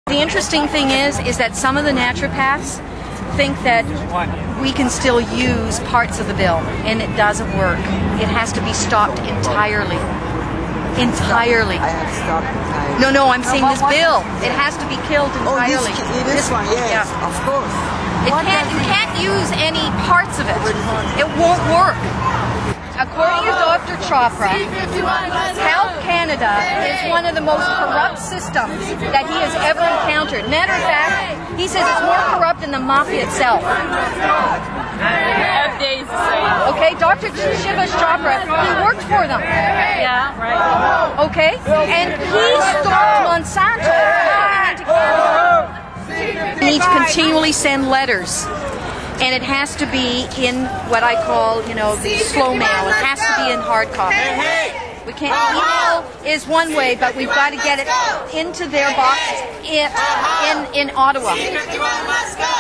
The interesting thing is that some of the naturopaths think that we can still use parts of the bill, and it doesn't work. It has to be stopped entirely. Entirely. I have stopped entirely. No, I'm saying this bill. It has to be killed entirely. Oh, this one, yes, yeah. of course. You can't use any parts of it. It won't work. According to Dr. Chopra, Health Canada is one of the most corrupt systems that he has ever encountered. Matter of fact, he says it's more corrupt than the mafia itself. Okay, Dr. Shiva Chopra, he worked for them. Yeah, right. Okay, and he stopped Monsanto from coming into Canada. He needs to continually send letters. And it has to be in what I call, the slow mail. It has to be in hard copy. We can't. Email is one way, but we've got to get it into their boxes in Ottawa. C51 must go.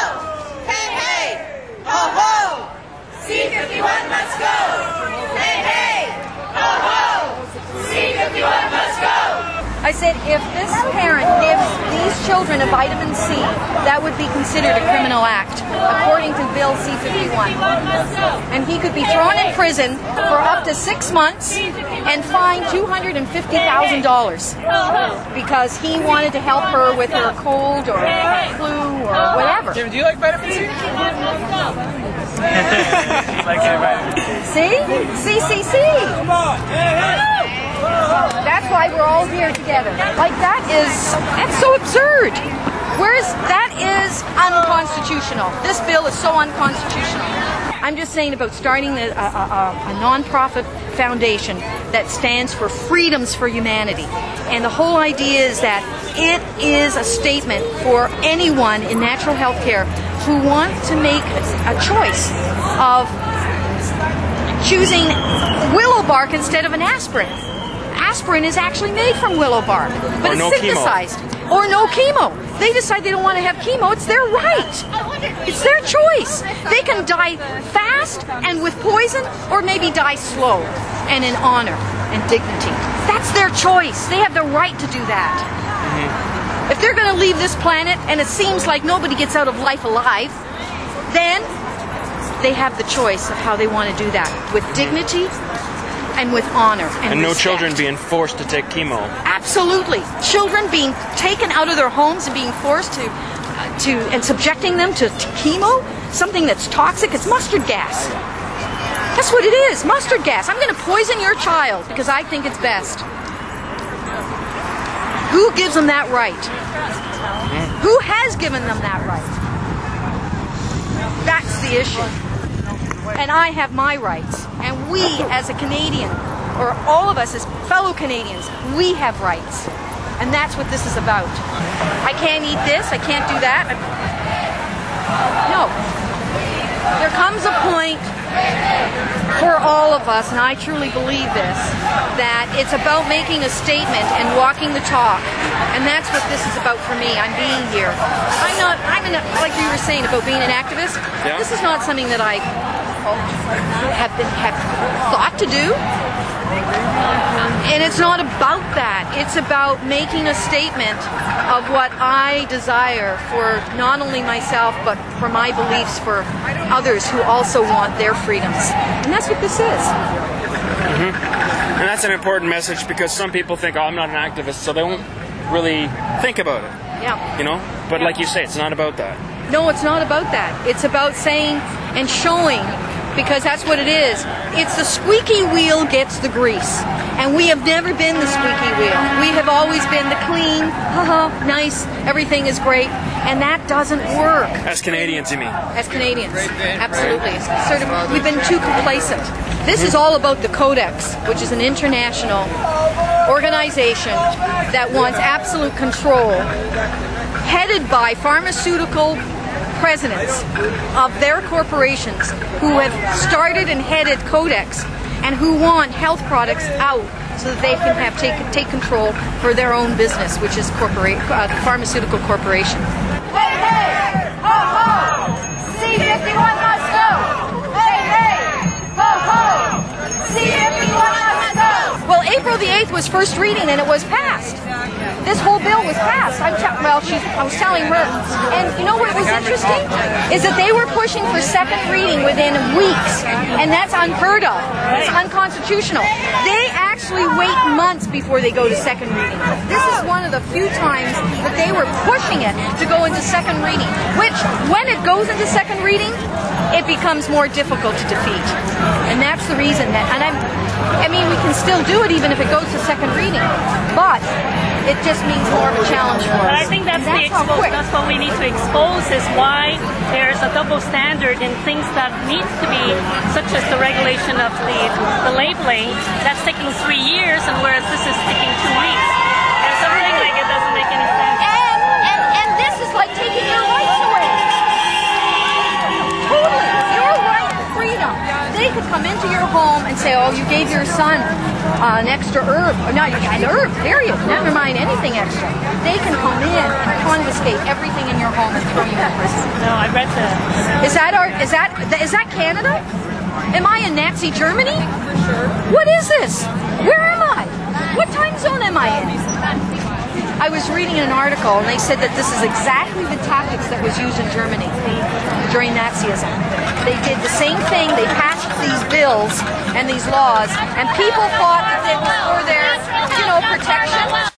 Hey, hey, ho, ho. C51 must go. Hey, hey, ho, ho. C51 must go. I said, if this parent gives these children a vitamin C, that would be considered a criminal act, according to Bill C51. And he could be thrown in prison for up to 6 months and fined $250,000 because he wanted to help her with her cold or flu or whatever. Jim, do you like vitamin C? Like See? See? Come on! That's why we're all here together. Like that's so absurd. That is unconstitutional. This bill is so unconstitutional. I'm just saying about starting a non-profit foundation that stands for Freedoms for Humanity. And the whole idea is that it is a statement for anyone in natural health care who want to make a choice of choosing willow bark instead of an aspirin. Aspirin is actually made from willow bark, but it's synthesized. Or no chemo. They decide they don't want to have chemo. It's their right. It's their choice. They can die fast and with poison, or maybe die slow and in honor and dignity. That's their choice. They have the right to do that. Mm-hmm. If they're going to leave this planet and it seems like nobody gets out of life alive, then they have the choice of how they want to do that, with dignity and with honor and no respect. children being forced to take chemo. Absolutely. Children being taken out of their homes and being forced to and subjecting them to chemo, something that's toxic. It's mustard gas. That's what it is, mustard gas. I'm going to poison your child because I think it's best. Who gives them that right? Who has given them that right? That's the issue. And I have my rights. And we, as a Canadian, or all of us as fellow Canadians, we have rights. And that's what this is about. I can't eat this, I can't do that. No. There comes a point for all of us, and I truly believe this, that it's about making a statement and walking the talk. And that's what this is about for me. I'm being here. Like you were saying about being an activist, yeah. This is not something that I have thought to do. And it's not about that. It's about making a statement of what I desire for not only myself, but for my beliefs for others who also want their freedoms. And that's what this is. Mm-hmm. And that's an important message because some people think, oh, I'm not an activist, so they won't really think about it. Yeah. But like you say, it's not about that. No, it's not about that. It's about saying and showing, because that's what it is. It's the squeaky wheel gets the grease. And we have never been the squeaky wheel. We have always been the clean, nice, everything is great. And that doesn't work. As Canadians, you mean? As Canadians, absolutely. We've been too complacent. This is all about the Codex, which is an international organization that wants absolute control, headed by pharmaceutical presidents of their corporations who have started and headed Codex and who want health products out so that they can take control for their own business, which is the pharmaceutical corporation. Hey, hey, ho, ho! C51 must go! Hey, hey, ho, ho! C51 must go! Well, April the 8th was first reading and it was passed. this whole bill was passed. I was telling her, and you know what was interesting is that they were pushing for second reading within weeks, and that's unheard of. It's unconstitutional. They actually wait months before they go to second reading. This is one of the few times that they were pushing it to go into second reading, which when it goes into second reading, it becomes more difficult to defeat. And that's the reason that, and I mean, we can still do it even if it goes to second reading, but it just means more of a challenge for us. But I think that's what we need to expose, is why there's a double standard in things that needs to be, such as the regulation of the labeling, that's taking 3 years, and whereas this is taking 2 weeks. There's something like it doesn't make any sense. And this is like taking your rights away. Totally. Your right to freedom. They could come into your home and say, oh, you gave your son an extra herb. Or not an herb, period. Never mind anything extra. They can come in and confiscate everything in your home and throw you in prison. No, I read that. Is that Canada? Am I in Nazi Germany? What is this? Where am I? What time zone am I in? I was reading an article and they said that this is exactly the tactics that was used in Germany during Nazism. They did the same thing. They passed these bills and these laws, and people thought that they were for their, protection.